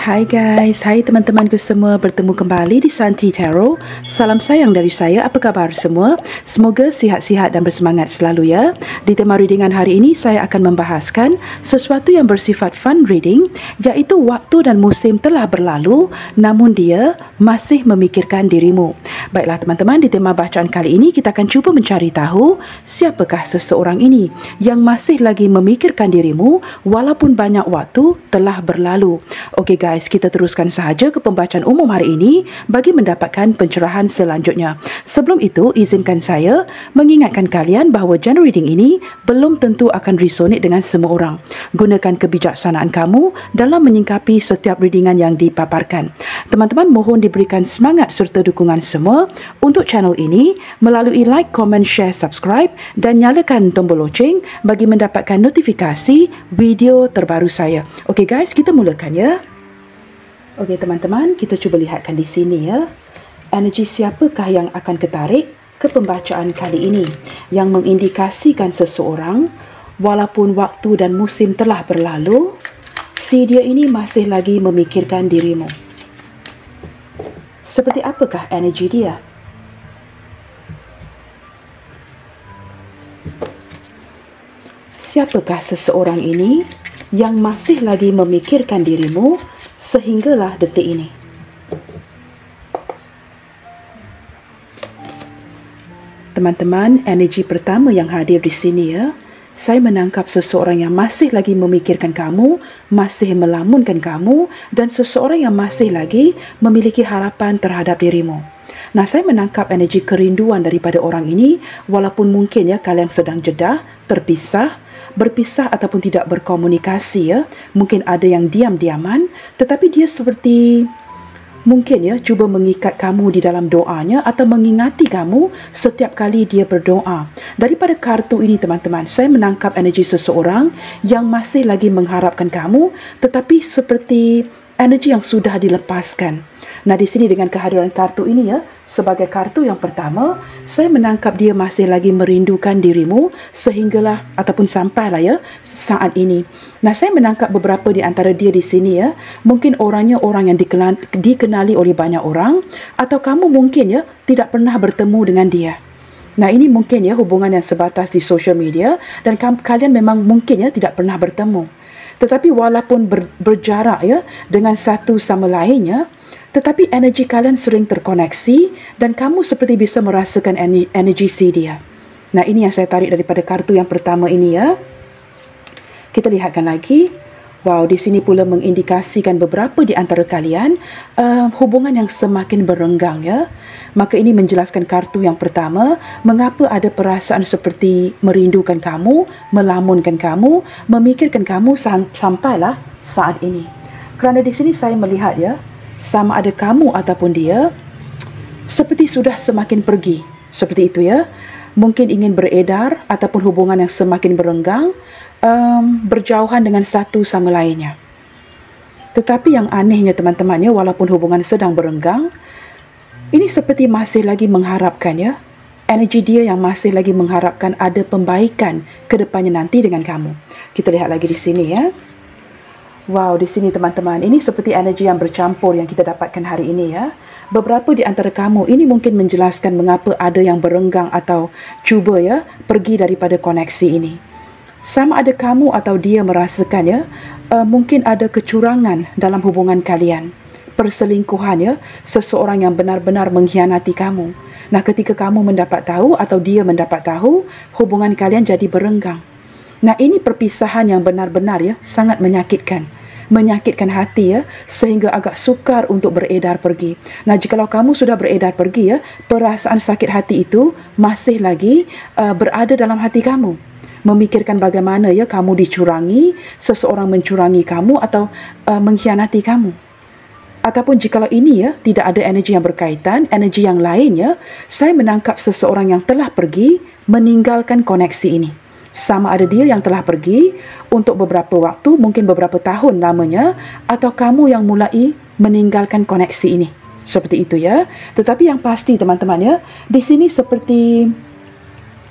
Hai guys, hai teman-temanku semua, bertemu kembali di Santi Tarot. Salam sayang dari saya, apa khabar semua? Semoga sihat-sihat dan bersemangat selalu ya. Di tema readingan hari ini, saya akan membahaskan sesuatu yang bersifat fun reading, iaitu waktu dan musim telah berlalu, namun dia masih memikirkan dirimu. Baiklah teman-teman, di tema bacaan kali ini, kita akan cuba mencari tahu siapakah seseorang ini yang masih lagi memikirkan dirimu walaupun banyak waktu telah berlalu. Okey guys, kita teruskan sahaja ke pembacaan umum hari ini bagi mendapatkan pencerahan selanjutnya. Sebelum itu, izinkan saya mengingatkan kalian bahawa genre reading ini belum tentu akan resonate dengan semua orang. Gunakan kebijaksanaan kamu dalam menyingkapi setiap readingan yang dipaparkan. Teman-teman mohon diberikan semangat serta dukungan semua untuk channel ini melalui like, comment, share, subscribe dan nyalakan tombol loceng bagi mendapatkan notifikasi video terbaru saya. Okey guys, kita mulakan ya. Okey teman-teman, kita cuba lihatkan di sini ya. Energi siapakah yang akan ketarik ke pembacaan kali ini yang mengindikasikan seseorang walaupun waktu dan musim telah berlalu, si dia ini masih lagi memikirkan dirimu. Seperti apakah energi dia? Siapakah seseorang ini yang masih lagi memikirkan dirimu sehinggalah detik ini? Teman-teman, energi pertama yang hadir di sini ya, saya menangkap seseorang yang masih lagi memikirkan kamu, masih melamunkan kamu, dan seseorang yang masih lagi memiliki harapan terhadap dirimu. Nah, saya menangkap energi kerinduan daripada orang ini, walaupun mungkin ya kalian sedang jeda, terpisah, berpisah ataupun tidak berkomunikasi ya. Mungkin ada yang diam-diaman, tetapi dia seperti mungkin ya cuba mengikat kamu di dalam doanya atau mengingati kamu setiap kali dia berdoa. Daripada kartu ini teman-teman, saya menangkap energi seseorang yang masih lagi mengharapkan kamu, tetapi seperti energi yang sudah dilepaskan. Nah, di sini dengan kehadiran kartu ini ya, sebagai kartu yang pertama, saya menangkap dia masih lagi merindukan dirimu sehinggalah ataupun sampailah ya saat ini. Nah, saya menangkap beberapa di antara dia di sini ya. Mungkin orangnya orang yang dikenali oleh banyak orang, atau kamu mungkin ya tidak pernah bertemu dengan dia. Nah, ini mungkin ya hubungan yang sebatas di social media dan kalian memang mungkin ya tidak pernah bertemu. Tetapi walaupun berjarak ya dengan satu sama lainnya, tetapi energi kalian sering terkoneksi dan kamu seperti bisa merasakan energi si dia. Nah, ini yang saya tarik daripada kartu yang pertama ini ya. Kita lihatkan lagi. Wow, di sini pula mengindikasikan beberapa di antara kalian hubungan yang semakin berenggang ya. Maka ini menjelaskan kartu yang pertama, mengapa ada perasaan seperti merindukan kamu, melamunkan kamu, memikirkan kamu sampailah saat ini. Kerana di sini saya melihat ya, sama ada kamu ataupun dia seperti sudah semakin pergi. Seperti itu ya. Mungkin ingin beredar ataupun hubungan yang semakin berenggang, berjauhan dengan satu sama lainnya. Tetapi yang anehnya teman-teman ya, walaupun hubungan sedang berenggang, ini seperti masih lagi mengharapkan ya. Energi dia yang masih lagi mengharapkan ada pembaikan ke depannya nanti dengan kamu. Kita lihat lagi di sini ya. Wow, di sini teman-teman, ini seperti energi yang bercampur yang kita dapatkan hari ini ya. Beberapa di antara kamu ini mungkin menjelaskan mengapa ada yang berenggang atau cuba ya pergi daripada koneksi ini. Sama ada kamu atau dia merasakan ya, mungkin ada kecurangan dalam hubungan kalian. Perselingkuhan ya, seseorang yang benar-benar mengkhianati kamu. Nah, ketika kamu mendapat tahu atau dia mendapat tahu, hubungan kalian jadi berenggang. Nah, ini perpisahan yang benar-benar ya sangat menyakitkan. Menyakitkan hati ya, sehingga agak sukar untuk beredar pergi. Nah, jikalau kamu sudah beredar pergi ya, perasaan sakit hati itu masih lagi berada dalam hati kamu. Memikirkan bagaimana ya kamu dicurangi, seseorang mencurangi kamu atau mengkhianati kamu. Ataupun jikalau ini ya tidak ada energi yang berkaitan, energi yang lain ya, saya menangkap seseorang yang telah pergi meninggalkan koneksi ini. Sama ada dia yang telah pergi untuk beberapa waktu, mungkin beberapa tahun lamanya, atau kamu yang mulai meninggalkan koneksi ini. Seperti itu ya. Tetapi yang pasti teman-teman ya, di sini seperti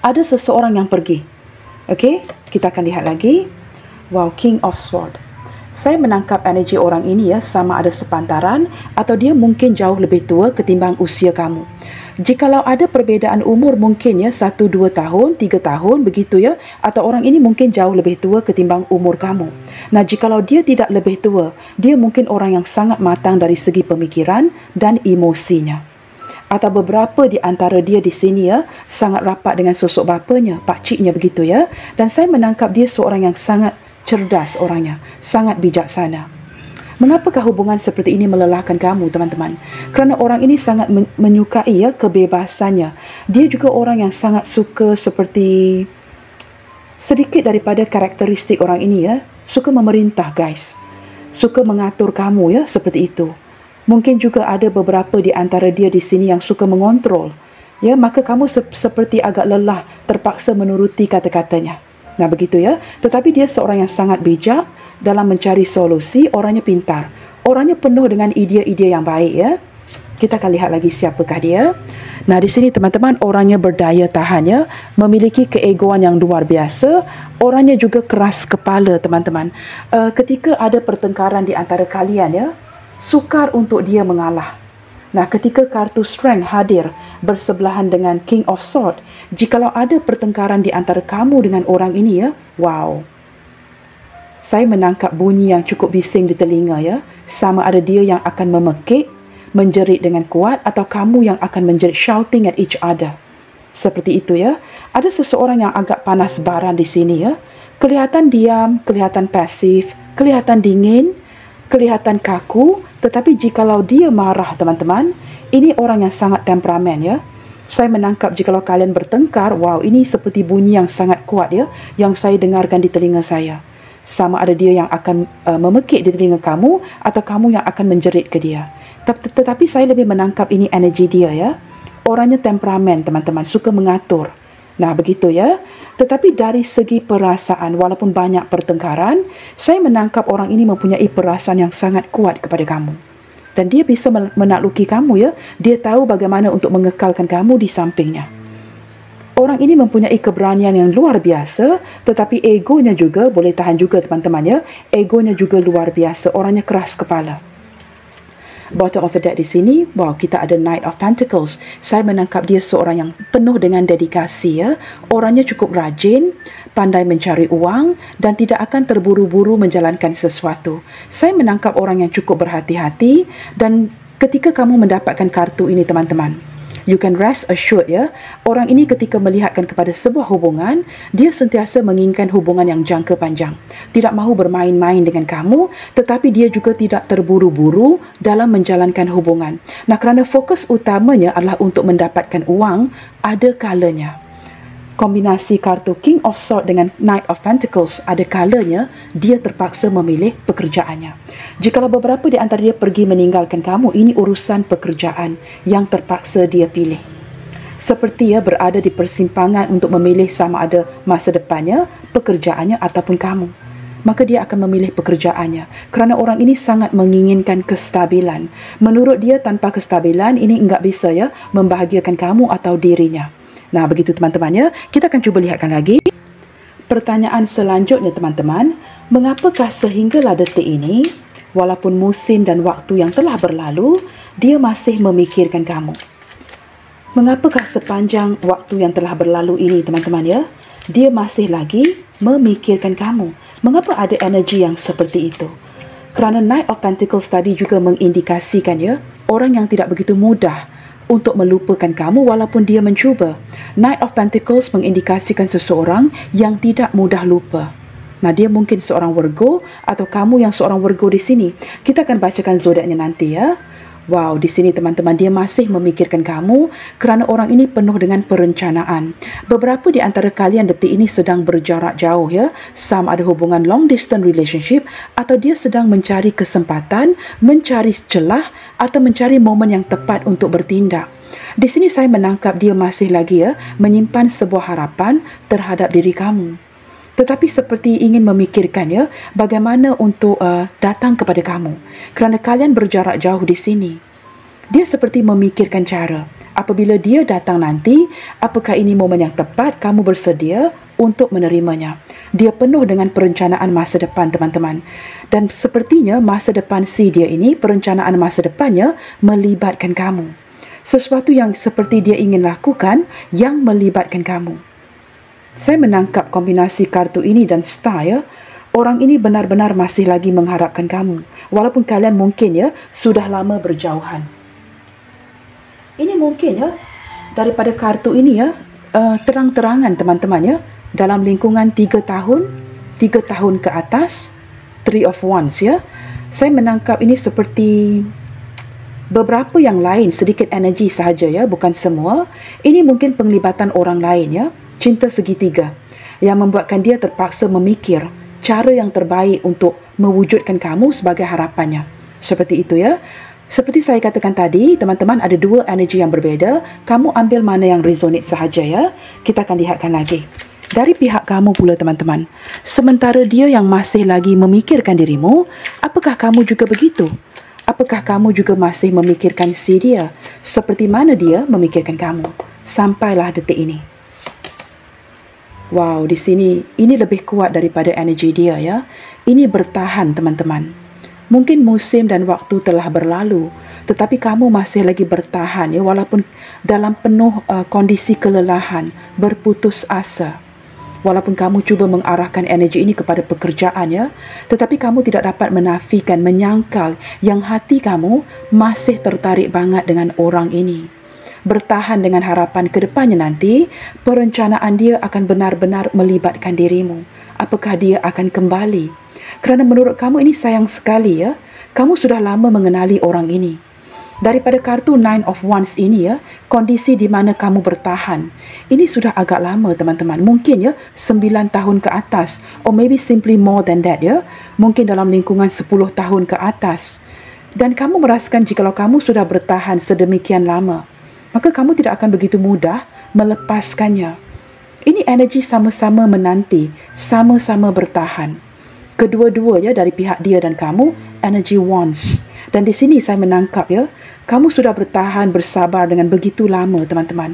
ada seseorang yang pergi. Okey, kita akan lihat lagi. Wow, King of Swords. Saya menangkap energi orang ini ya, sama ada sepantaran atau dia mungkin jauh lebih tua ketimbang usia kamu. Jikalau ada perbezaan umur mungkin ya 1-2 tahun, 3 tahun begitu ya, atau orang ini mungkin jauh lebih tua ketimbang umur kamu. Nah, jikalau dia tidak lebih tua, dia mungkin orang yang sangat matang dari segi pemikiran dan emosinya. Atau beberapa di antara dia di sini ya, sangat rapat dengan sosok bapanya, pakciknya begitu ya. Dan saya menangkap dia seorang yang sangat cerdas orangnya, sangat bijaksana. Mengapakah hubungan seperti ini melelahkan kamu, teman-teman? Kerana orang ini sangat menyukai ya kebebasannya. Dia juga orang yang sangat suka seperti sedikit daripada karakteristik orang ini ya, suka memerintah guys. Suka mengatur kamu ya, seperti itu. Mungkin juga ada beberapa di antara dia di sini yang suka mengontrol. Ya, maka kamu seperti agak lelah terpaksa menuruti kata-katanya. Nah, begitu ya. Tetapi dia seorang yang sangat bijak dalam mencari solusi, orangnya pintar. Orangnya penuh dengan idea-idea yang baik ya. Kita akan lihat lagi siapakah dia. Nah, di sini teman-teman, orangnya berdaya tahan ya, memiliki keegoan yang luar biasa. Orangnya juga keras kepala, teman-teman. Ketika ada pertengkaran di antara kalian ya, sukar untuk dia mengalah. Nah, ketika kartu Strength hadir bersebelahan dengan King of Swords, jikalau ada pertengkaran di antara kamu dengan orang ini ya, wow. Saya menangkap bunyi yang cukup bising di telinga ya. Sama ada dia yang akan memekik, menjerit dengan kuat, atau kamu yang akan menjerit, shouting at each other. Seperti itu ya. Ada seseorang yang agak panas baran di sini ya. Kelihatan diam, kelihatan pasif, kelihatan dingin, kelihatan kaku, tetapi jikalau dia marah teman-teman, ini orang yang sangat temperamen ya. Saya menangkap jikalau kalian bertengkar, wow, ini seperti bunyi yang sangat kuat ya, yang saya dengarkan di telinga saya. Sama ada dia yang akan memekik di telinga kamu, atau kamu yang akan menjerit ke dia. Tetapi saya lebih menangkap ini energi dia ya. Orangnya temperamen teman-teman, suka mengatur. Nah, begitu ya. Tetapi dari segi perasaan, walaupun banyak pertengkaran, saya menangkap orang ini mempunyai perasaan yang sangat kuat kepada kamu. Dan dia bisa menakluki kamu ya. Dia tahu bagaimana untuk mengekalkan kamu di sampingnya. Orang ini mempunyai keberanian yang luar biasa, tetapi egonya juga boleh tahan juga teman-teman ya. Egonya juga luar biasa, orangnya keras kepala. Bottom of the deck di sini, wow, kita ada Knight of Pentacles. Saya menangkap dia seorang yang penuh dengan dedikasi ya. Orangnya cukup rajin, pandai mencari uang dan tidak akan terburu-buru menjalankan sesuatu. Saya menangkap orang yang cukup berhati-hati, dan ketika kamu mendapatkan kartu ini teman-teman, you can rest assured ya. Orang ini ketika melihatkan kepada sebuah hubungan, dia sentiasa menginginkan hubungan yang jangka panjang. Tidak mahu bermain-main dengan kamu, tetapi dia juga tidak terburu-buru dalam menjalankan hubungan. Nah, kerana fokus utamanya adalah untuk mendapatkan uang, ada kalanya kombinasi kartu King of Swords dengan Knight of Pentacles, ada kalanya dia terpaksa memilih pekerjaannya. Jikalau beberapa di antara dia pergi meninggalkan kamu, ini urusan pekerjaan yang terpaksa dia pilih. Seperti ya, berada di persimpangan untuk memilih sama ada masa depannya, pekerjaannya ataupun kamu. Maka dia akan memilih pekerjaannya. Kerana orang ini sangat menginginkan kestabilan. Menurut dia, tanpa kestabilan ini enggak bisa ya membahagiakan kamu atau dirinya. Nah, begitu teman-teman ya. Kita akan cuba lihatkan lagi. Pertanyaan selanjutnya teman-teman, mengapakah sehinggalah detik ini, walaupun musim dan waktu yang telah berlalu, dia masih memikirkan kamu? Mengapakah sepanjang waktu yang telah berlalu ini teman-teman ya, dia masih lagi memikirkan kamu? Mengapa ada energi yang seperti itu? Kerana Knight of Pentacles tadi juga mengindikasikan ya, orang yang tidak begitu mudah untuk melupakan kamu walaupun dia mencuba. Knight of Pentacles mengindikasikan seseorang yang tidak mudah lupa. Nah, dia mungkin seorang Virgo atau kamu yang seorang Virgo di sini. Kita akan bacakan zodiaknya nanti ya. Wow, di sini teman-teman, dia masih memikirkan kamu kerana orang ini penuh dengan perencanaan. Beberapa di antara kalian detik ini sedang berjarak jauh ya. Sama ada hubungan long distance relationship, atau dia sedang mencari kesempatan, mencari celah atau mencari momen yang tepat untuk bertindak. Di sini saya menangkap dia masih lagi ya menyimpan sebuah harapan terhadap diri kamu. Tetapi seperti ingin memikirkan ya, bagaimana untuk datang kepada kamu. Kerana kalian berjarak jauh di sini. Dia seperti memikirkan cara. Apabila dia datang nanti, apakah ini momen yang tepat, kamu bersedia untuk menerimanya. Dia penuh dengan perencanaan masa depan, teman-teman. Dan sepertinya masa depan si dia ini, perencanaan masa depannya melibatkan kamu. Sesuatu yang seperti dia ingin lakukan yang melibatkan kamu. Saya menangkap kombinasi kartu ini dan star, ya. Orang ini benar-benar masih lagi mengharapkan kamu. Walaupun kalian mungkin ya sudah lama berjauhan. Ini mungkin ya daripada kartu ini ya terang-terangan teman-teman ya. Dalam lingkungan 3 tahun ke atas, 3 of Wands ya. Saya menangkap ini seperti beberapa yang lain, sedikit energi sahaja ya, bukan semua. Ini mungkin penglibatan orang lain ya, cinta segitiga, yang membuatkan dia terpaksa memikir cara yang terbaik untuk mewujudkan kamu sebagai harapannya. Seperti itu ya. Seperti saya katakan tadi, teman-teman ada dua energi yang berbeda. Kamu ambil mana yang resonate sahaja ya. Kita akan lihatkan lagi. Dari pihak kamu pula teman-teman. Sementara dia yang masih lagi memikirkan dirimu, apakah kamu juga begitu? Apakah kamu juga masih memikirkan si dia seperti mana dia memikirkan kamu sampailah detik ini? Wow, di sini ini lebih kuat daripada energi dia ya. Ini bertahan teman-teman. Mungkin musim dan waktu telah berlalu, tetapi kamu masih lagi bertahan ya, walaupun dalam penuh kondisi kelelahan, berputus asa. Walaupun kamu cuba mengarahkan energi ini kepada pekerjaan ya, tetapi kamu tidak dapat menafikan, menyangkal yang hati kamu masih tertarik banget dengan orang ini. Bertahan dengan harapan ke depannya nanti, perencanaan dia akan benar-benar melibatkan dirimu. Apakah dia akan kembali? Kerana menurut kamu ini sayang sekali ya, kamu sudah lama mengenali orang ini. Daripada kartu 9 of Wands ini ya, kondisi di mana kamu bertahan, ini sudah agak lama teman-teman. Mungkin ya 9 tahun ke atas, or maybe simply more than that ya. Mungkin dalam lingkungan 10 tahun ke atas. Dan kamu merasakan jikalau kamu sudah bertahan sedemikian lama, maka kamu tidak akan begitu mudah melepaskannya. Ini energi sama-sama menanti, sama-sama bertahan. Kedua-dua ya, dari pihak dia dan kamu, energi Wands. Dan di sini saya menangkap ya, kamu sudah bertahan bersabar dengan begitu lama teman-teman.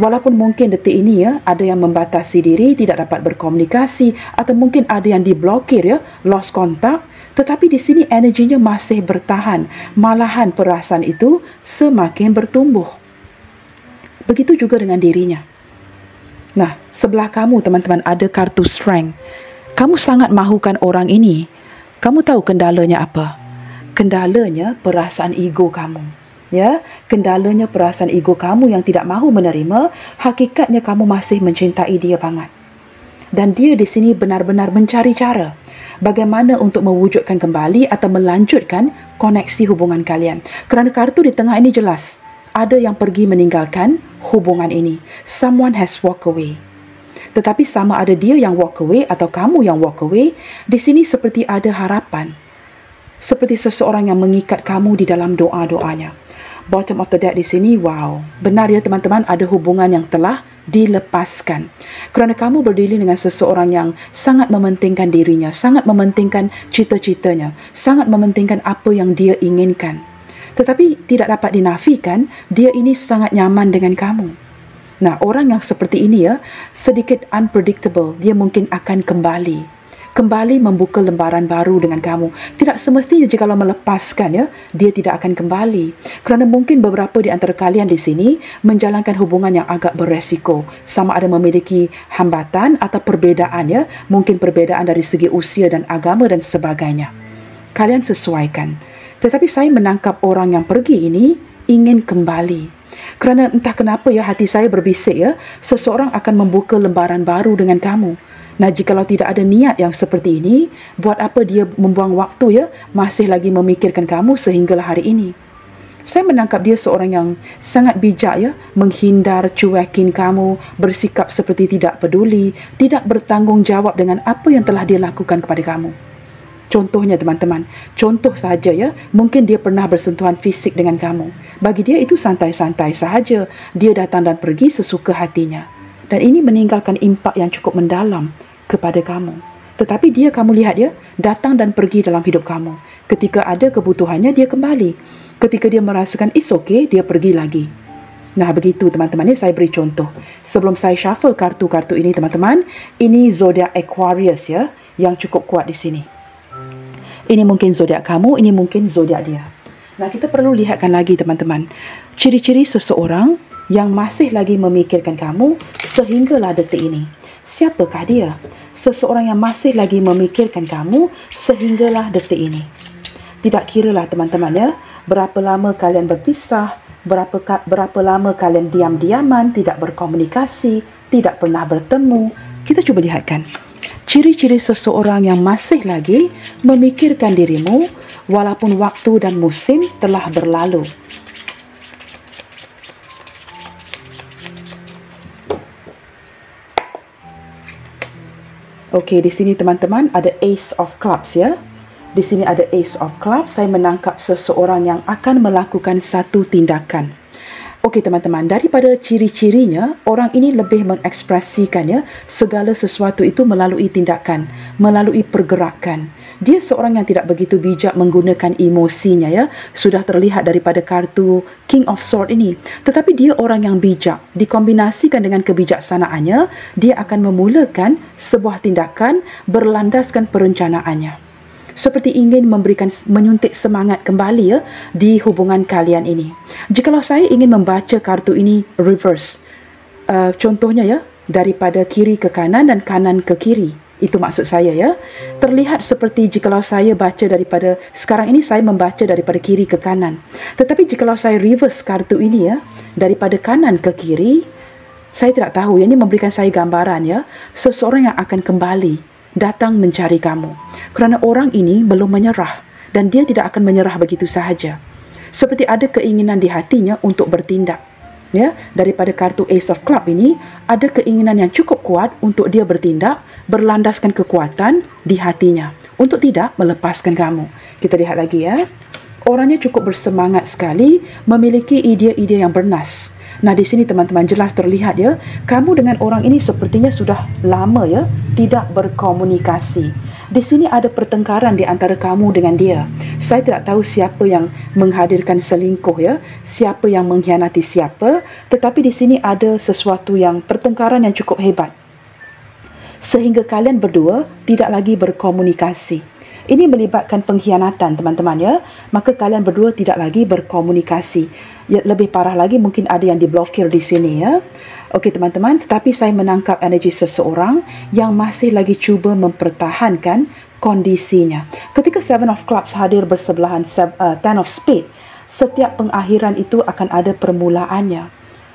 Walaupun mungkin detik ini ya, ada yang membatasi diri, tidak dapat berkomunikasi, atau mungkin ada yang diblokir ya, lost contact. Tetapi di sini energinya masih bertahan. Malahan perasaan itu semakin bertumbuh. Begitu juga dengan dirinya. Nah, sebelah kamu teman-teman ada kartu Strength. Kamu sangat mahukan orang ini. Kamu tahu kendalanya apa? Kendalanya perasaan ego kamu. Ya, kendalanya perasaan ego kamu yang tidak mahu menerima hakikatnya kamu masih mencintai dia banget. Dan dia di sini benar-benar mencari cara bagaimana untuk mewujudkan kembali atau melanjutkan koneksi hubungan kalian. Kerana kartu di tengah ini jelas. Ada yang pergi meninggalkan hubungan ini. Someone has walked away. Tetapi sama ada dia yang walk away atau kamu yang walk away, di sini seperti ada harapan. Seperti seseorang yang mengikat kamu di dalam doa-doanya. Bottom of the deck di sini, wow. Benar ya teman-teman, ada hubungan yang telah dilepaskan. Kerana kamu berdiri dengan seseorang yang sangat mementingkan dirinya, sangat mementingkan cita-citanya, sangat mementingkan apa yang dia inginkan. Tetapi tidak dapat dinafikan, dia ini sangat nyaman dengan kamu. Nah, orang yang seperti ini ya, sedikit unpredictable, dia mungkin akan kembali membuka lembaran baru dengan kamu. Tidak semestinya jika melepaskan ya, dia tidak akan kembali. Kerana mungkin beberapa di antara kalian di sini menjalankan hubungan yang agak beresiko. Sama ada memiliki hambatan atau perbezaan ya, mungkin perbezaan dari segi usia dan agama dan sebagainya. Kalian sesuaikan. Tetapi saya menangkap orang yang pergi ini ingin kembali. Kerana entah kenapa ya, hati saya berbisik ya, seseorang akan membuka lembaran baru dengan kamu. Nah, jikalau tidak ada niat yang seperti ini, buat apa dia membuang waktu ya, masih lagi memikirkan kamu sehinggalah hari ini. Saya menangkap dia seorang yang sangat bijak ya, menghindar, cuekin kamu, bersikap seperti tidak peduli, tidak bertanggungjawab dengan apa yang telah dia lakukan kepada kamu. Contohnya teman-teman, contoh sahaja ya, mungkin dia pernah bersentuhan fisik dengan kamu. Bagi dia itu santai-santai sahaja, dia datang dan pergi sesuka hatinya. Dan ini meninggalkan impak yang cukup mendalam kepada kamu. Tetapi dia kamu lihat ya, datang dan pergi dalam hidup kamu. Ketika ada kebutuhannya dia kembali. Ketika dia merasakan it's okay, dia pergi lagi. Nah, begitu teman-teman. Ini saya beri contoh. Sebelum saya shuffle kartu-kartu ini teman-teman, ini zodiak Aquarius ya, yang cukup kuat di sini. Ini mungkin zodiak kamu, ini mungkin zodiak dia. Nah, kita perlu lihatkan lagi teman-teman. Ciri-ciri seseorang yang masih lagi memikirkan kamu sehinggalah detik ini. Siapakah dia? Seseorang yang masih lagi memikirkan kamu sehinggalah detik ini. Tidak kiralah teman-teman ya, berapa lama kalian berpisah, berapa lama kalian diam-diaman, tidak berkomunikasi, tidak pernah bertemu. Kita cuba lihatkan. Ciri-ciri seseorang yang masih lagi memikirkan dirimu walaupun waktu dan musim telah berlalu. Okey, di sini teman-teman ada Ace of Clubs ya. Di sini ada Ace of Clubs. Saya menangkap seseorang yang akan melakukan satu tindakan. Okey teman-teman, daripada ciri-cirinya, orang ini lebih mengekspresikan ya segala sesuatu itu melalui tindakan, melalui pergerakan. Dia seorang yang tidak begitu bijak menggunakan emosinya ya. Sudah terlihat daripada kartu King of Swords ini. Tetapi dia orang yang bijak. Dikombinasikan dengan kebijaksanaannya, dia akan memulakan sebuah tindakan berlandaskan perencanaannya. Seperti ingin menyuntik semangat kembali ya di hubungan kalian ini. Jikalau saya ingin membaca kartu ini reverse, contohnya ya, daripada kiri ke kanan dan kanan ke kiri. Itu maksud saya ya. Terlihat seperti jikalau saya baca daripada, sekarang ini saya membaca daripada kiri ke kanan. Tetapi jikalau saya reverse kartu ini ya, daripada kanan ke kiri, saya tidak tahu, ini memberikan saya gambaran ya, seseorang yang akan kembali datang mencari kamu. Kerana orang ini belum menyerah dan dia tidak akan menyerah begitu sahaja. Seperti ada keinginan di hatinya untuk bertindak. Ya, daripada kartu Ace of Club ini, ada keinginan yang cukup kuat untuk dia bertindak, berlandaskan kekuatan di hatinya untuk tidak melepaskan kamu. Kita lihat lagi ya. Orangnya cukup bersemangat sekali, memiliki ide-ide yang bernas. Nah, di sini teman-teman jelas terlihat ya, kamu dengan orang ini sepertinya sudah lama ya tidak berkomunikasi. Di sini ada pertengkaran di antara kamu dengan dia. Saya tidak tahu siapa yang menghadirkan selingkuh ya, siapa yang mengkhianati siapa, tetapi di sini ada sesuatu yang pertengkaran yang cukup hebat. Sehingga kalian berdua tidak lagi berkomunikasi. Ini melibatkan pengkhianatan teman-teman ya. Maka kalian berdua tidak lagi berkomunikasi. Ya, lebih parah lagi mungkin ada yang diblokir di sini ya. Okey teman-teman, tetapi saya menangkap energi seseorang yang masih lagi cuba mempertahankan kondisinya. Ketika Seven of Clubs hadir bersebelahan Ten of Spades, setiap pengakhiran itu akan ada permulaannya.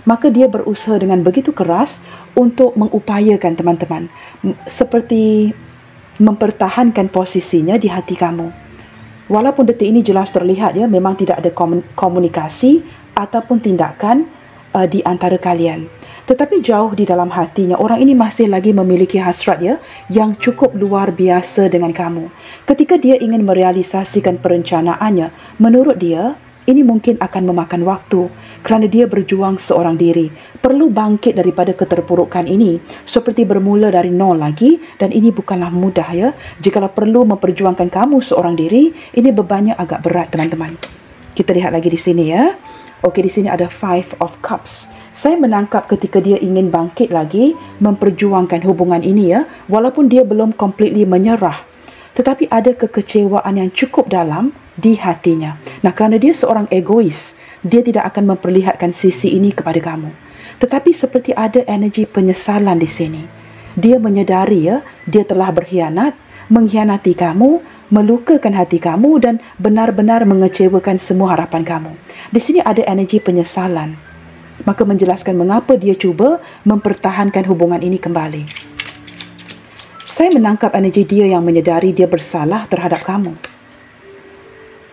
Maka dia berusaha dengan begitu keras untuk mengupayakan teman-teman. Seperti mempertahankan posisinya di hati kamu. Walaupun detik ini jelas terlihat ya, memang tidak ada komunikasi ataupun tindakan di antara kalian. Tetapi jauh di dalam hatinya, orang ini masih lagi memiliki hasrat ya, yang cukup luar biasa dengan kamu. Ketika dia ingin merealisasikan perencanaannya, menurut dia, ini mungkin akan memakan waktu kerana dia berjuang seorang diri. Perlu bangkit daripada keterpurukan ini seperti bermula dari nol lagi, dan ini bukanlah mudah ya. Jikalau perlu memperjuangkan kamu seorang diri, ini bebannya agak berat teman-teman. Kita lihat lagi di sini ya. Okey, di sini ada Five of Cups. Saya menangkap ketika dia ingin bangkit lagi memperjuangkan hubungan ini ya, walaupun dia belum completely menyerah. Tetapi ada kekecewaan yang cukup dalam di hatinya. Nah, kerana dia seorang egois, dia tidak akan memperlihatkan sisi ini kepada kamu. Tetapi seperti ada energi penyesalan di sini. Dia menyedari ya, dia telah berkhianat, mengkhianati kamu, melukakan hati kamu dan benar-benar mengecewakan semua harapan kamu. Di sini ada energi penyesalan. Maka menjelaskan mengapa dia cuba mempertahankan hubungan ini kembali. Saya menangkap energi dia yang menyedari dia bersalah terhadap kamu.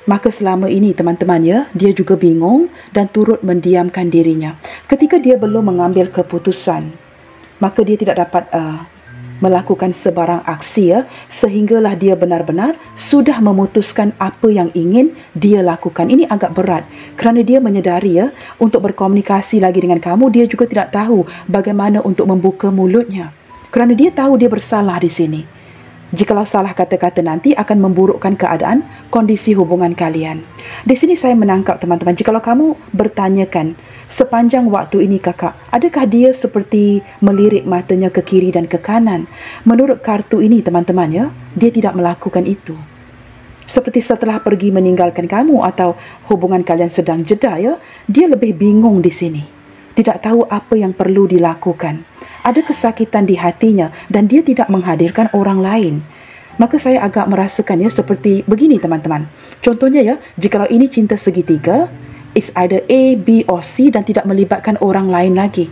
Maka selama ini teman-teman ya, dia juga bingung dan turut mendiamkan dirinya. Ketika dia belum mengambil keputusan, maka dia tidak dapat melakukan sebarang aksi ya, sehinggalah dia benar-benar sudah memutuskan apa yang ingin dia lakukan. Ini agak berat kerana dia menyedari ya, untuk berkomunikasi lagi dengan kamu, dia juga tidak tahu bagaimana untuk membuka mulutnya. Kerana dia tahu dia bersalah di sini. Jikalau salah kata-kata nanti akan memburukkan keadaan kondisi hubungan kalian. Di sini saya menangkap teman-teman, jikalau kamu bertanyakan sepanjang waktu ini kakak, adakah dia seperti melirik matanya ke kiri dan ke kanan? Menurut kartu ini teman-teman ya, dia tidak melakukan itu. Seperti setelah pergi meninggalkan kamu atau hubungan kalian sedang jeda ya, dia lebih bingung di sini. Tidak tahu apa yang perlu dilakukan. Ada kesakitan di hatinya dan dia tidak menghadirkan orang lain. Maka saya agak merasakan ya seperti begini teman-teman. Contohnya ya, jikalau ini cinta segitiga, it's either A, B or C dan tidak melibatkan orang lain lagi.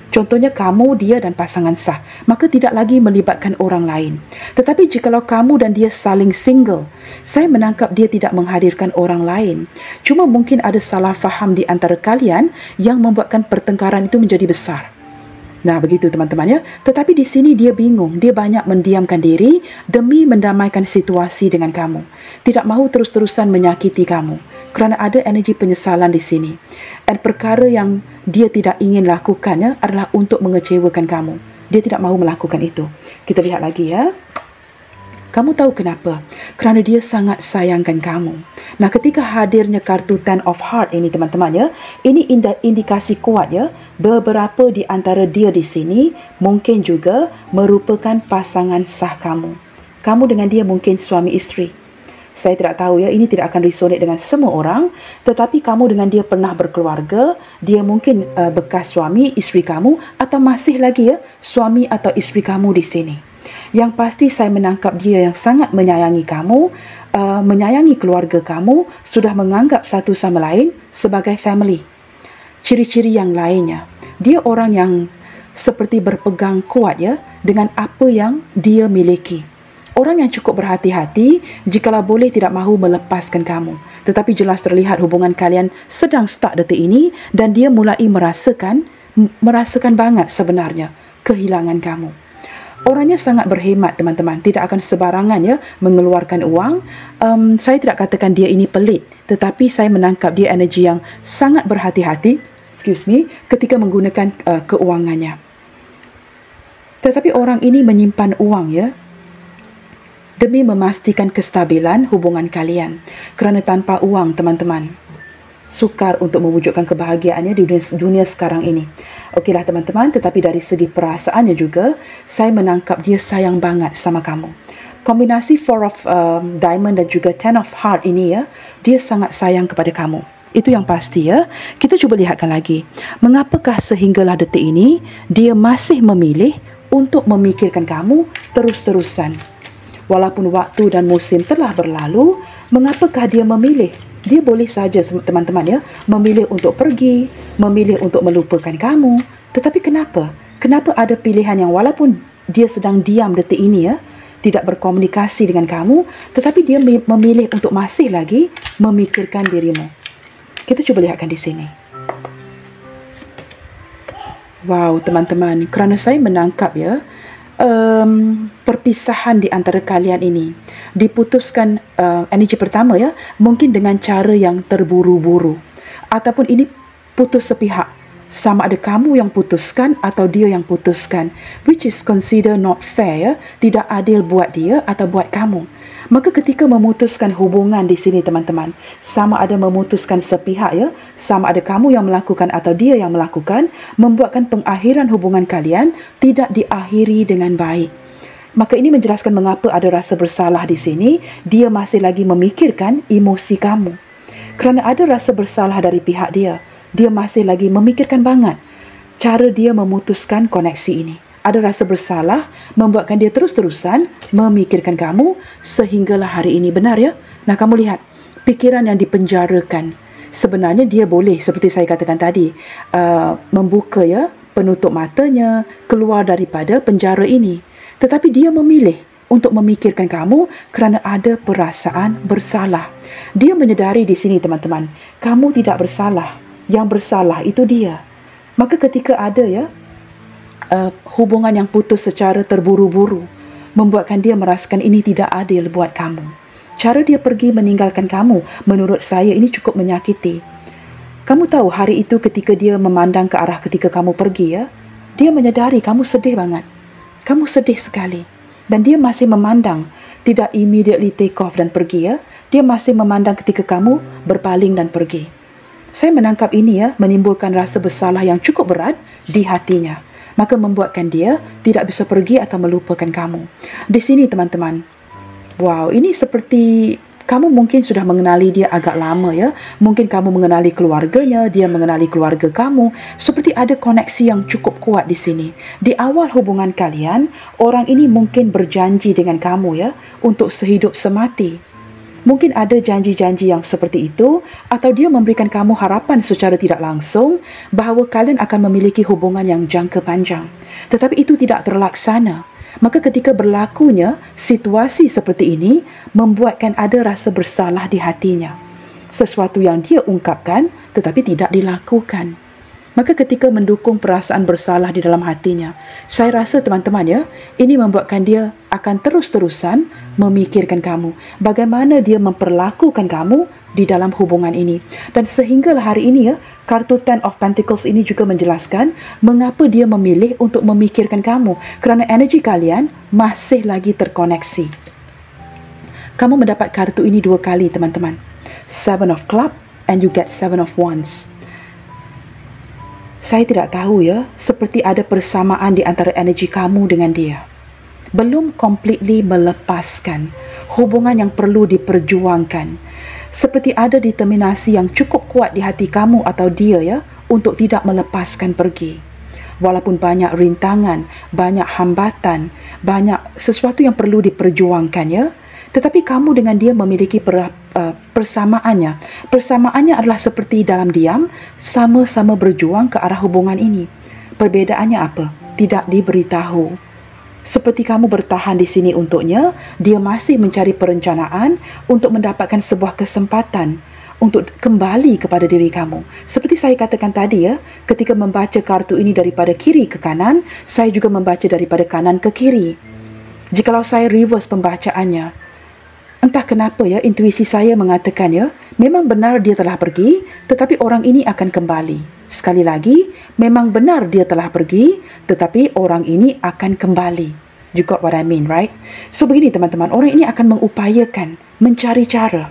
Contohnya kamu, dia dan pasangan sah, maka tidak lagi melibatkan orang lain. Tetapi jikalau kamu dan dia saling single, saya menangkap dia tidak menghadirkan orang lain. Cuma mungkin ada salah faham di antara kalian yang membuatkan pertengkaran itu menjadi besar. Nah, begitu teman-teman ya. Tetapi di sini dia bingung, dia banyak mendiamkan diri demi mendamaikan situasi dengan kamu. Tidak mahu terus-terusan menyakiti kamu kerana ada energi penyesalan di sini. Dan perkara yang dia tidak ingin lakukan ya, adalah untuk mengecewakan kamu. Dia tidak mahu melakukan itu. Kita lihat lagi ya. Kamu tahu kenapa? Kerana dia sangat sayangkan kamu. Nah, ketika hadirnya kartu Ten of Heart ini teman-teman ya, ini indikasi kuat ya, beberapa di antara dia di sini mungkin juga merupakan pasangan sah kamu. Kamu dengan dia mungkin suami isteri. Saya tidak tahu ya, ini tidak akan resonate dengan semua orang, tetapi kamu dengan dia pernah berkeluarga, dia mungkin bekas suami isteri kamu atau masih lagi ya suami atau isteri kamu di sini. Yang pasti saya menangkap dia yang sangat menyayangi kamu, menyayangi keluarga kamu, sudah menganggap satu sama lain sebagai family. Ciri-ciri yang lainnya, dia orang yang seperti berpegang kuat ya dengan apa yang dia miliki. Orang yang cukup berhati-hati jikalau boleh tidak mahu melepaskan kamu. Tetapi jelas terlihat hubungan kalian sedang stuck detik ini dan dia mulai merasakan banget sebenarnya kehilangan kamu. Orangnya sangat berhemat teman-teman, tidak akan sebarangan ya mengeluarkan uang. Saya tidak katakan dia ini pelit, tetapi saya menangkap dia energi yang sangat berhati-hati, ketika menggunakan keuangannya. Tetapi orang ini menyimpan uang ya, demi memastikan kestabilan hubungan kalian. Kerana tanpa uang teman-teman, sukar untuk mewujudkan kebahagiaannya di dunia sekarang ini. Okeylah teman-teman, tetapi dari segi perasaannya juga, saya menangkap dia sayang banget sama kamu. Kombinasi Four of Diamond dan juga Ten of Heart ini ya, dia sangat sayang kepada kamu. Itu yang pasti ya. Kita cuba lihatkan lagi. Mengapakah sehinggalah detik ini, dia masih memilih untuk memikirkan kamu terus-terusan? Walaupun waktu dan musim telah berlalu, mengapakah dia memilih? Dia boleh saja teman-teman ya, memilih untuk pergi, memilih untuk melupakan kamu. Tetapi kenapa? Kenapa ada pilihan yang walaupun dia sedang diam detik ini ya, tidak berkomunikasi dengan kamu, tetapi dia memilih untuk masih lagi memikirkan dirimu. Kita cuba lihatkan di sini. Wow, teman-teman, kerana saya menangkap ya, perpisahan di antara kalian ini diputuskan, energi pertama ya, mungkin dengan cara yang terburu-buru, ataupun ini putus sepihak, sama ada kamu yang putuskan atau dia yang putuskan, which is consider not fair ya, tidak adil buat dia atau buat kamu. Maka ketika memutuskan hubungan di sini teman-teman, sama ada memutuskan sepihak ya, sama ada kamu yang melakukan atau dia yang melakukan, membuatkan pengakhiran hubungan kalian tidak diakhiri dengan baik. Maka ini menjelaskan mengapa ada rasa bersalah di sini, dia masih lagi memikirkan emosi kamu. Kerana ada rasa bersalah dari pihak dia, dia masih lagi memikirkan banget cara dia memutuskan koneksi ini. Ada rasa bersalah membuatkan dia terus-terusan memikirkan kamu sehinggalah hari ini. Benar ya? Nah, kamu lihat pikiran yang dipenjarakan. Sebenarnya dia boleh, seperti saya katakan tadi, membuka ya, penutup matanya, keluar daripada penjara ini. Tetapi dia memilih untuk memikirkan kamu kerana ada perasaan bersalah. Dia menyedari di sini teman-teman, kamu tidak bersalah. Yang bersalah itu dia. Maka ketika ada ya, hubungan yang putus secara terburu-buru, membuatkan dia merasakan ini tidak adil buat kamu. Cara dia pergi meninggalkan kamu, menurut saya ini cukup menyakiti. Kamu tahu hari itu ketika dia memandang ke arah ketika kamu pergi ya, dia menyedari kamu sedih banget. Kamu sedih sekali. Dan dia masih memandang, tidak immediately take off dan pergi ya. Dia masih memandang ketika kamu berpaling dan pergi. Saya menangkap ini ya, menimbulkan rasa bersalah yang cukup berat di hatinya. Maka membuatkan dia tidak bisa pergi atau melupakan kamu. Di sini teman-teman, wow, ini seperti kamu mungkin sudah mengenali dia agak lama ya. Mungkin kamu mengenali keluarganya, dia mengenali keluarga kamu. Seperti ada koneksi yang cukup kuat di sini. Di awal hubungan kalian, orang ini mungkin berjanji dengan kamu ya, untuk sehidup semati. Mungkin ada janji-janji yang seperti itu, atau dia memberikan kamu harapan secara tidak langsung bahawa kalian akan memiliki hubungan yang jangka panjang. Tetapi itu tidak terlaksana. Maka ketika berlakunya situasi seperti ini, membuatkan ada rasa bersalah di hatinya. Sesuatu yang dia ungkapkan tetapi tidak dilakukan. Maka ketika mendukung perasaan bersalah di dalam hatinya, saya rasa teman-teman ya, ini membuatkan dia akan terus-terusan memikirkan kamu. Bagaimana dia memperlakukan kamu di dalam hubungan ini. Dan sehinggalah hari ini ya, kartu Ten of Pentacles ini juga menjelaskan mengapa dia memilih untuk memikirkan kamu. Kerana energi kalian masih lagi terkoneksi. Kamu mendapat kartu ini 2 kali teman-teman. Seven of Club and you get Seven of Wands. Saya tidak tahu ya, seperti ada persamaan di antara energi kamu dengan dia. Belum completely melepaskan hubungan yang perlu diperjuangkan. Seperti ada determinasi yang cukup kuat di hati kamu atau dia ya, untuk tidak melepaskan pergi. Walaupun banyak rintangan, banyak hambatan, banyak sesuatu yang perlu diperjuangkan ya, tetapi kamu dengan dia memiliki persamaannya. Persamaannya adalah seperti dalam diam, sama-sama berjuang ke arah hubungan ini. Perbedaannya apa? Tidak diberitahu. Seperti kamu bertahan di sini untuknya, dia masih mencari perencanaan untuk mendapatkan sebuah kesempatan untuk kembali kepada diri kamu. Seperti saya katakan tadi ya, ketika membaca kartu ini daripada kiri ke kanan, saya juga membaca daripada kanan ke kiri. Jikalau saya reverse pembacaannya, entah kenapa ya, intuisi saya mengatakan ya, memang benar dia telah pergi, tetapi orang ini akan kembali. Sekali lagi, memang benar dia telah pergi, tetapi orang ini akan kembali. You got what I mean, right? So begini teman-teman, orang ini akan mengupayakan, mencari cara.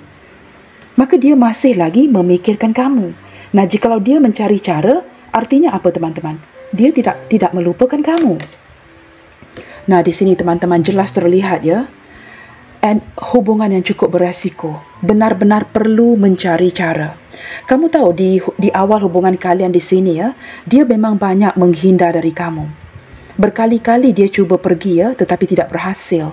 Maka dia masih lagi memikirkan kamu. Nah, jikalau dia mencari cara, artinya apa teman-teman? Dia tidak melupakan kamu. Nah, di sini teman-teman jelas terlihat ya, dan hubungan yang cukup beresiko, benar-benar perlu mencari cara. Kamu tahu di awal hubungan kalian di sini ya, dia memang banyak menghindar dari kamu. Berkali-kali dia cuba pergi ya, tetapi tidak berhasil.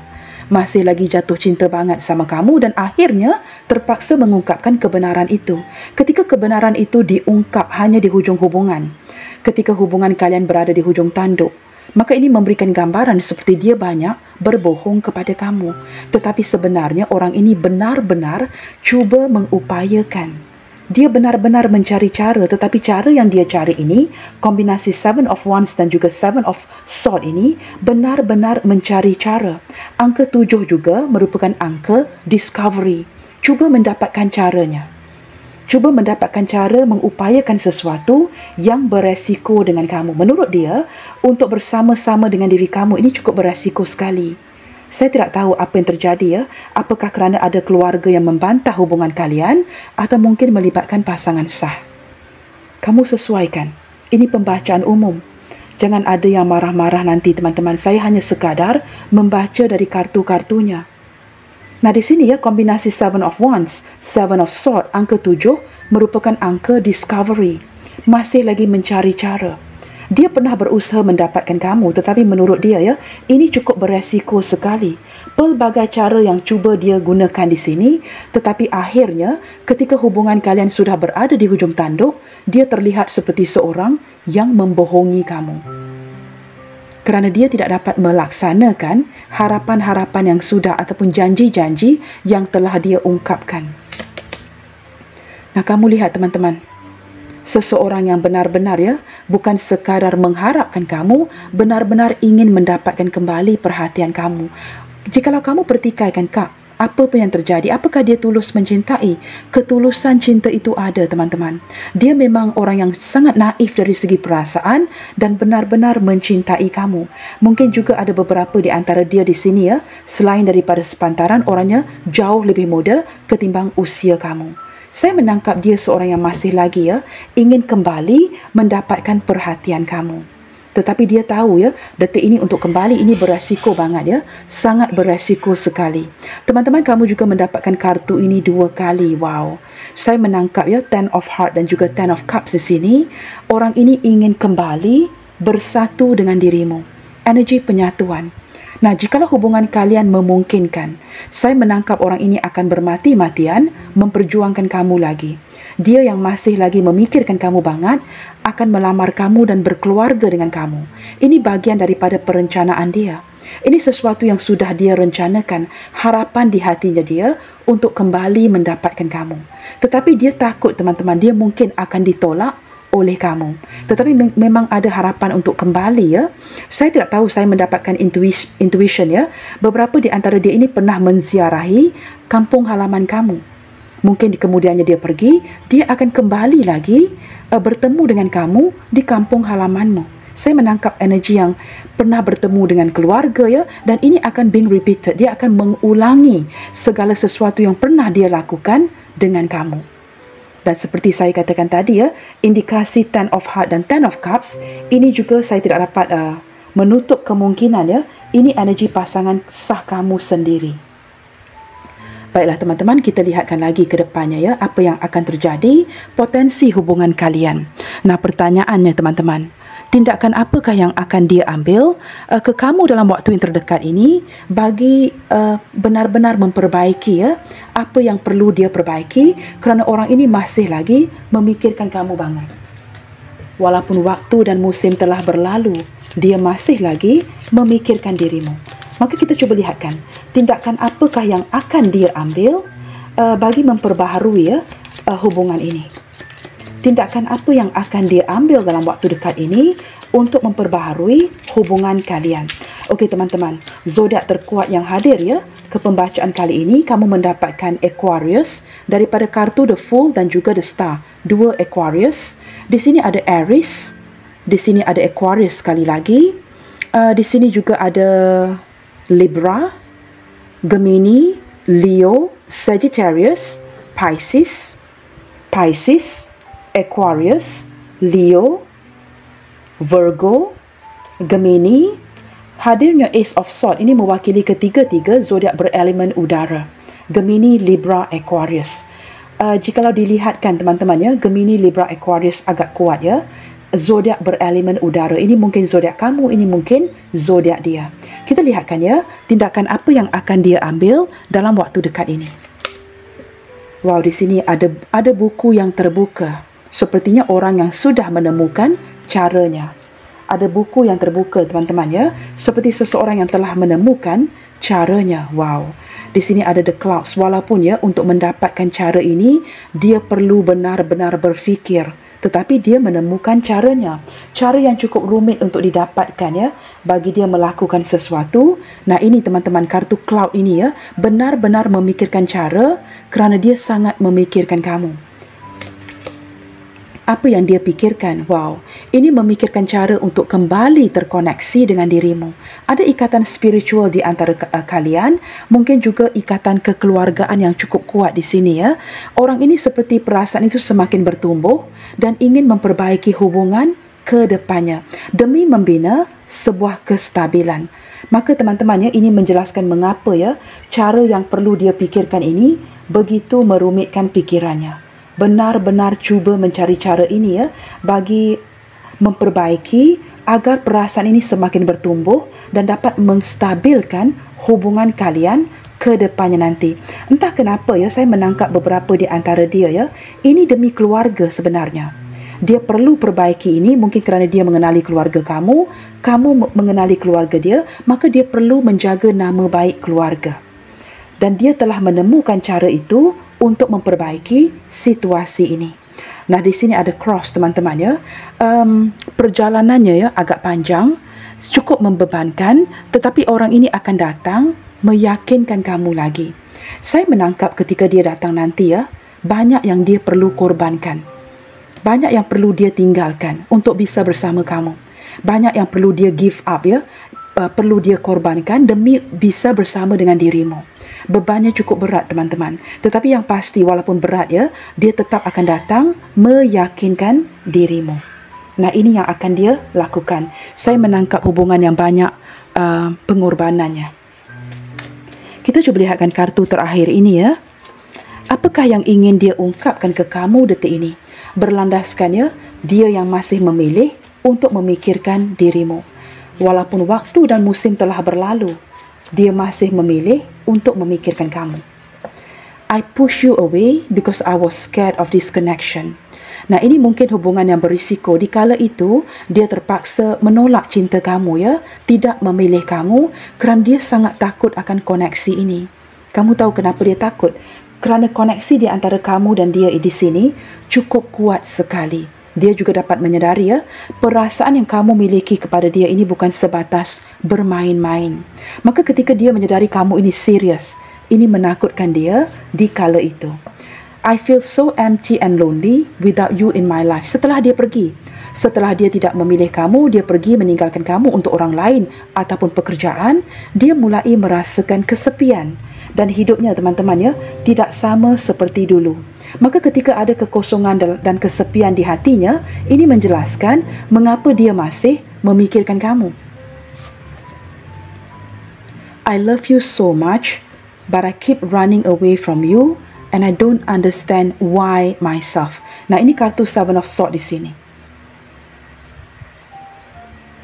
Masih lagi jatuh cinta banget sama kamu dan akhirnya terpaksa mengungkapkan kebenaran itu. Ketika kebenaran itu diungkap hanya di hujung hubungan, ketika hubungan kalian berada di hujung tanduk, maka ini memberikan gambaran seperti dia banyak berbohong kepada kamu. Tetapi sebenarnya orang ini benar-benar cuba mengupayakan. Dia benar-benar mencari cara, tetapi cara yang dia cari ini, kombinasi Seven of Wands dan juga Seven of Swords ini, benar-benar mencari cara. Angka 7 juga merupakan angka discovery. Cuba mendapatkan caranya. Cuba mendapatkan cara mengupayakan sesuatu yang beresiko dengan kamu. Menurut dia, untuk bersama-sama dengan diri kamu ini cukup beresiko sekali. Saya tidak tahu apa yang terjadi ya. Apakah kerana ada keluarga yang membantah hubungan kalian atau mungkin melibatkan pasangan sah. Kamu sesuaikan. Ini pembacaan umum. Jangan ada yang marah-marah nanti teman-teman. Saya hanya sekadar membaca dari kartu-kartunya. Nah, di sini ya, kombinasi Seven of Wands, Seven of Swords, angka 7 merupakan angka discovery. Masih lagi mencari cara. Dia pernah berusaha mendapatkan kamu, tetapi menurut dia ya, ini cukup beresiko sekali. Pelbagai cara yang cuba dia gunakan di sini, tetapi akhirnya ketika hubungan kalian sudah berada di hujung tanduk, dia terlihat seperti seorang yang membohongi kamu. Kerana dia tidak dapat melaksanakan harapan-harapan yang sudah ataupun janji-janji yang telah dia ungkapkan. Nah, kamu lihat teman-teman, seseorang yang benar-benar ya, bukan sekadar mengharapkan kamu, benar-benar ingin mendapatkan kembali perhatian kamu. Jikalau kamu pertikaikan, Kak, Apa pun yang terjadi, apakah dia tulus mencintai? Ketulusan cinta itu ada, teman-teman. Dia memang orang yang sangat naif dari segi perasaan dan benar-benar mencintai kamu. Mungkin juga ada beberapa di antara dia di sini ya, selain daripada sepantaran, orangnya jauh lebih muda ketimbang usia kamu. Saya menangkap dia seorang yang masih lagi ya, ingin kembali mendapatkan perhatian kamu. Tetapi dia tahu ya, detik ini untuk kembali ini beresiko banget ya. Sangat beresiko sekali. Teman-teman, kamu juga mendapatkan kartu ini 2 kali. Wow. Saya menangkap ya, Ten of Heart dan juga Ten of Cups di sini. Orang ini ingin kembali bersatu dengan dirimu. Energi penyatuan. Nah, jikalau hubungan kalian memungkinkan, saya menangkap orang ini akan bermati-matian memperjuangkan kamu lagi. Dia yang masih lagi memikirkan kamu banget akan melamar kamu dan berkeluarga dengan kamu. Ini bagian daripada perencanaan dia. Ini sesuatu yang sudah dia rencanakan, harapan di hatinya dia untuk kembali mendapatkan kamu. Tetapi dia takut, teman-teman, dia mungkin akan ditolak oleh kamu. Tetapi memang ada harapan untuk kembali ya. Saya tidak tahu, saya mendapatkan intuition ya. Beberapa di antara dia ini pernah menziarahi kampung halaman kamu. Mungkin di kemudiannya dia pergi, dia akan kembali lagi bertemu dengan kamu di kampung halamanmu. Saya menangkap energi yang pernah bertemu dengan keluarga ya, dan ini akan being repeated. Dia akan mengulangi segala sesuatu yang pernah dia lakukan dengan kamu. Dan seperti saya katakan tadi ya, indikasi Ten of Heart dan Ten of Cups, ini juga saya tidak dapat menutup kemungkinan ya, ini energi pasangan sah kamu sendiri. Baiklah teman-teman, kita lihatkan lagi ke depannya ya, apa yang akan terjadi, potensi hubungan kalian. Nah, pertanyaannya teman-teman, tindakan apakah yang akan dia ambil ke kamu dalam waktu yang terdekat ini bagi benar-benar memperbaiki ya, apa yang perlu dia perbaiki, kerana orang ini masih lagi memikirkan kamu banget. Walaupun waktu dan musim telah berlalu, dia masih lagi memikirkan dirimu. Maka kita cuba lihatkan, tindakan apakah yang akan dia ambil bagi memperbaharui ya, hubungan ini. Tindakan apa yang akan dia ambil dalam waktu dekat ini untuk memperbaharui hubungan kalian. Okey teman-teman, zodiak terkuat yang hadir ya ke pembacaan kali ini, kamu mendapatkan Aquarius daripada kartu The Fool dan juga The Star. 2 Aquarius. Di sini ada Aries, di sini ada Aquarius sekali lagi. Di sini juga ada Libra, Gemini, Leo, Sagittarius, Pisces, Aquarius, Leo, Virgo, Gemini. Hadirnya Ace of Swords ini mewakili ketiga-tiga zodiak berelemen udara. Gemini, Libra, Aquarius. Jikalau dilihatkan teman-teman ya, Gemini, Libra, Aquarius agak kuat ya. Zodiak berelemen udara. Ini mungkin zodiak kamu, ini mungkin zodiak dia. Kita lihatkan ya, tindakan apa yang akan dia ambil dalam waktu dekat ini. Wow, di sini ada buku yang terbuka. Sepertinya orang yang sudah menemukan caranya. Ada buku yang terbuka teman-teman ya, seperti seseorang yang telah menemukan caranya. Wow. Di sini ada The Clouds. Walaupun ya untuk mendapatkan cara ini dia perlu benar-benar berfikir, tetapi dia menemukan caranya. Cara yang cukup rumit untuk didapatkan ya bagi dia melakukan sesuatu. Nah, ini teman-teman, kartu Cloud ini ya benar-benar memikirkan cara kerana dia sangat memikirkan kamu. Apa yang dia pikirkan? Wow, ini memikirkan cara untuk kembali terkoneksi dengan dirimu. Ada ikatan spiritual di antara kalian, mungkin juga ikatan kekeluargaan yang cukup kuat di sini ya. Orang ini seperti perasaan itu semakin bertumbuh dan ingin memperbaiki hubungan ke depannya demi membina sebuah kestabilan. Maka teman-temannya ini menjelaskan mengapa ya cara yang perlu dia pikirkan ini begitu merumitkan pikirannya. Benar-benar cuba mencari cara ini ya bagi memperbaiki agar perasaan ini semakin bertumbuh dan dapat menstabilkan hubungan kalian ke depannya nanti. Entah kenapa ya, saya menangkap beberapa di antara dia ya, ini demi keluarga sebenarnya. Dia perlu perbaiki ini mungkin kerana dia mengenali keluarga kamu, kamu mengenali keluarga dia, maka dia perlu menjaga nama baik keluarga. Dan dia telah menemukan cara itu untuk memperbaiki situasi ini. Nah, di sini ada cross teman-teman ya. Perjalanannya ya agak panjang, cukup membebankan, tetapi orang ini akan datang meyakinkan kamu lagi. Saya menangkap ketika dia datang nanti ya, banyak yang dia perlu korbankan. Banyak yang perlu dia tinggalkan untuk bisa bersama kamu. Banyak yang perlu dia give up ya, perlu dia korbankan demi bisa bersama dengan dirimu. Bebannya cukup berat teman-teman. Tetapi yang pasti walaupun berat ya, dia tetap akan datang meyakinkan dirimu. Nah, ini yang akan dia lakukan. Saya menangkap hubungan yang banyak pengorbanannya. Kita cuba lihatkan kartu terakhir ini ya. Apakah yang ingin dia ungkapkan ke kamu detik ini? Berlandaskan ya, dia yang masih memilih untuk memikirkan dirimu. Walaupun waktu dan musim telah berlalu, dia masih memilih untuk memikirkan kamu. I push you away because I was scared of this connection. Nah, ini mungkin hubungan yang berisiko. Di kala itu, dia terpaksa menolak cinta kamu ya, tidak memilih kamu kerana dia sangat takut akan koneksi ini. Kamu tahu kenapa dia takut? Kerana koneksi di antara kamu dan dia di sini cukup kuat sekali. Dia juga dapat menyadari ya, perasaan yang kamu miliki kepada dia ini bukan sebatas bermain-main. Maka ketika dia menyadari kamu ini serius, ini menakutkan dia di kala itu. I feel so empty and lonely without you in my life. Setelah dia pergi, setelah dia tidak memilih kamu, dia pergi meninggalkan kamu untuk orang lain ataupun pekerjaan, dia mulai merasakan kesepian. Dan hidupnya teman-teman ya, tidak sama seperti dulu. Maka ketika ada kekosongan dan kesepian di hatinya, ini menjelaskan mengapa dia masih memikirkan kamu. I love you so much, but I keep running away from you and I don't understand why myself. Nah, ini kartu Seven of Swords di sini.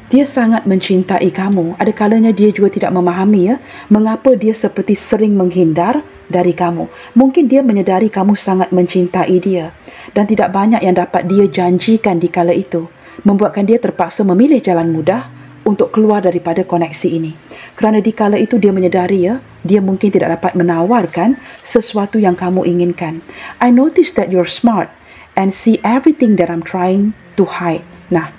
Dia sangat mencintai kamu. Ada kalanya dia juga tidak memahami ya, mengapa dia seperti sering menghindar dari kamu. Mungkin dia menyadari kamu sangat mencintai dia dan tidak banyak yang dapat dia janjikan di kala itu, membuatkan dia terpaksa memilih jalan mudah untuk keluar daripada koneksi ini. Kerana di kala itu dia menyadari ya, dia mungkin tidak dapat menawarkan sesuatu yang kamu inginkan. I notice that you're smart and see everything that I'm trying to hide. Nah,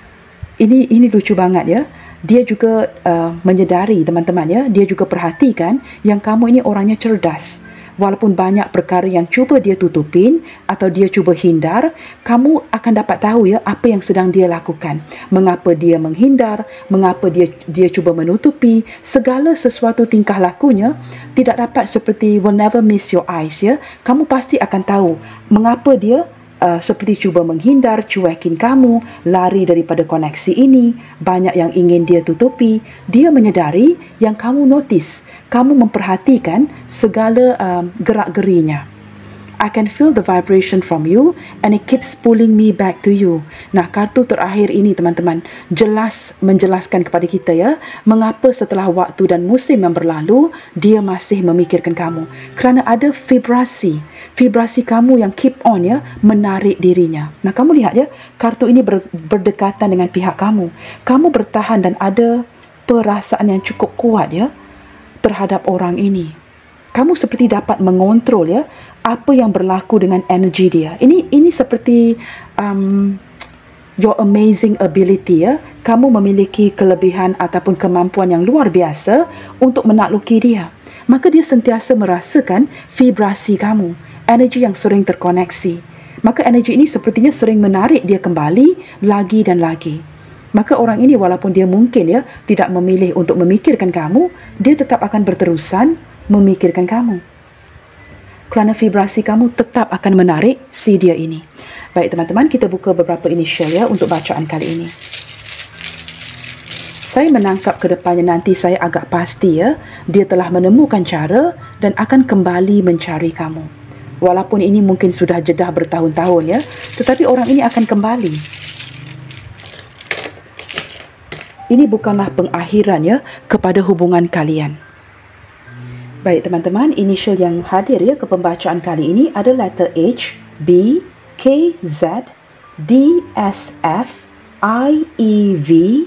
ini lucu banget ya. Dia juga menyadari teman-teman ya, dia juga perhatikan yang kamu ini orangnya cerdas. Walaupun banyak perkara yang cuba dia tutupin atau dia cuba hindar, kamu akan dapat tahu ya apa yang sedang dia lakukan. Mengapa dia menghindar, mengapa dia cuba menutupi. Segala sesuatu tingkah lakunya tidak dapat seperti will never miss your eyes ya. Kamu pasti akan tahu mengapa dia seperti cuba menghindar, cuekin kamu, lari daripada koneksi ini. Banyak yang ingin dia tutupi. Dia menyadari yang kamu notice, kamu memperhatikan segala gerak-gerinya. I can feel the vibration from you and it keeps pulling me back to you. Nah, kartu terakhir ini teman-teman jelas menjelaskan kepada kita ya, mengapa setelah waktu dan musim yang berlalu dia masih memikirkan kamu. Kerana ada vibrasi kamu yang keep on ya, menarik dirinya. Nah, kamu lihat ya, kartu ini berdekatan dengan pihak kamu. Kamu bertahan dan ada perasaan yang cukup kuat ya terhadap orang ini. Kamu seperti dapat mengontrol ya apa yang berlaku dengan energi dia. Ini seperti your amazing ability ya. Kamu memiliki kelebihan ataupun kemampuan yang luar biasa untuk menakluki dia. Maka dia sentiasa merasakan vibrasi kamu, energi yang sering terkoneksi. Maka energi ini sepertinya sering menarik dia kembali lagi dan lagi. Maka orang ini walaupun dia mungkin ya tidak memilih untuk memikirkan kamu, dia tetap akan berterusan memikirkan kamu. Kerana vibrasi kamu tetap akan menarik si dia ini. Baik teman-teman, kita buka beberapa initial ya untuk bacaan kali ini. Saya menangkap ke depannya nanti saya agak pasti ya, dia telah menemukan cara dan akan kembali mencari kamu. Walaupun ini mungkin sudah jedah bertahun-tahun ya, tetapi orang ini akan kembali. Ini bukanlah pengakhiran ya kepada hubungan kalian. Baik teman-teman, initial yang hadir ya ke pembacaan kali ini ada letter H, B, K, Z, D, S, F, I, E, V,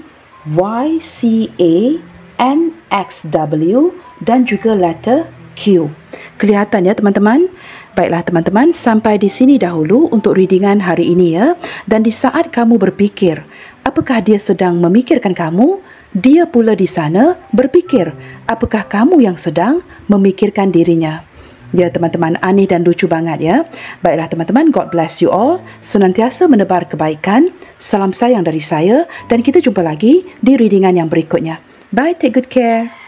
Y, C, A, N, X, W dan juga letter Q. Kelihatan ya teman-teman? Baiklah teman-teman, sampai di sini dahulu untuk readingan hari ini ya. Dan di saat kamu berfikir, apakah dia sedang memikirkan kamu? Dia pula di sana berfikir, apakah kamu yang sedang memikirkan dirinya? Ya teman-teman, aneh dan lucu banget ya. Baiklah teman-teman, God bless you all. Senantiasa menebar kebaikan. Salam sayang dari saya dan kita jumpa lagi di readingan yang berikutnya. Bye, take good care.